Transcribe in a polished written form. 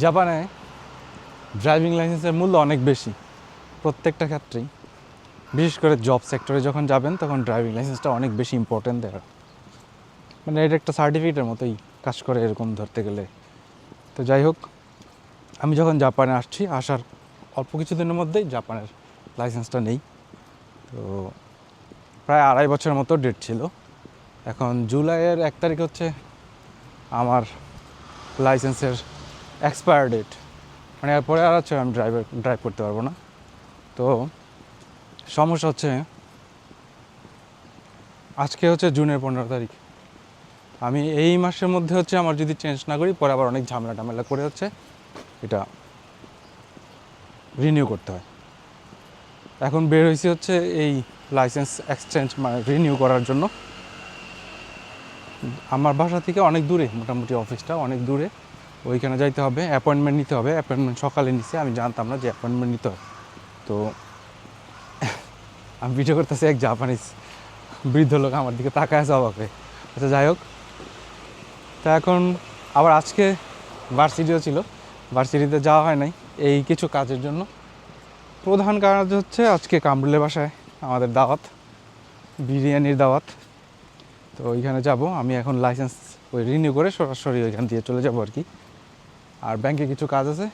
জাপানে ড্রাইভিং লাইসেন্সের মূল্য অনেক বেশি প্রত্যেকটা ক্ষেত্রেই। বিশেষ করে জব সেক্টরে যখন যাবেন তখন ড্রাইভিং লাইসেন্সটা অনেক বেশি ইম্পর্টেন্ট দেওয়া, মানে এটা একটা সার্টিফিকেটের মতোই কাজ করে এরকম ধরতে গেলে। তো যাই হোক, আমি যখন জাপানে আসছি, আসার অল্প কিছুদিনের মধ্যেই জাপানের লাইসেন্সটা নেই। তো প্রায় 2.5 বছরের মতো ডেট ছিল। এখন জুলাইয়ের 1 তারিখ হচ্ছে আমার লাইসেন্সের এক্সপায়ার ডেট, মানে এরপরে আর হচ্ছে আমি ড্রাইভ করতে পারবো না। তো সমস্যা হচ্ছে, আজকে হচ্ছে জুনের 15 তারিখ, আমি এই মাসের মধ্যে হচ্ছে আমার যদি চেঞ্জ না করি পরে আবার অনেক ঝামেলা করে হচ্ছে এটা রিনিউ করতে হয়। এখন বের হয়েছে হচ্ছে এই লাইসেন্স এক্সচেঞ্জ মানে রিনিউ করার জন্য। আমার বাসা থেকে অনেক দূরে, মোটামুটি অফিসটা অনেক দূরে, ওইখানে যাইতে হবে, অ্যাপয়েন্টমেন্ট নিতে হবে। অ্যাপয়েন্টমেন্ট সকালে নিচ্ছে, আমি জানতাম না যে অ্যাপয়েন্টমেন্ট নিতে হয়। তো আমি ভিডিও করতেছি, এক জাপানিজ বৃদ্ধ লোক আমার দিকে তাকায় আছে অবাক হয়ে। আচ্ছা যাই হোক, তা এখন আবার আজকে ভার্সিটিও ছিল, ভার্সিটিতে যাওয়া হয় নাই এই কিছু কাজের জন্য। প্রধান কারণ হচ্ছে আজকে কামরুলের বাসায় আমাদের দাওয়াত, বিরিয়ানির দাওয়াত। তো ওইখানে যাব আমি। এখন লাইসেন্স ওই রিনিউ করে সরাসরি ওইখান দিয়ে চলে যাব আর কি। আর ব্যাংকে কিছু কাজ আছে,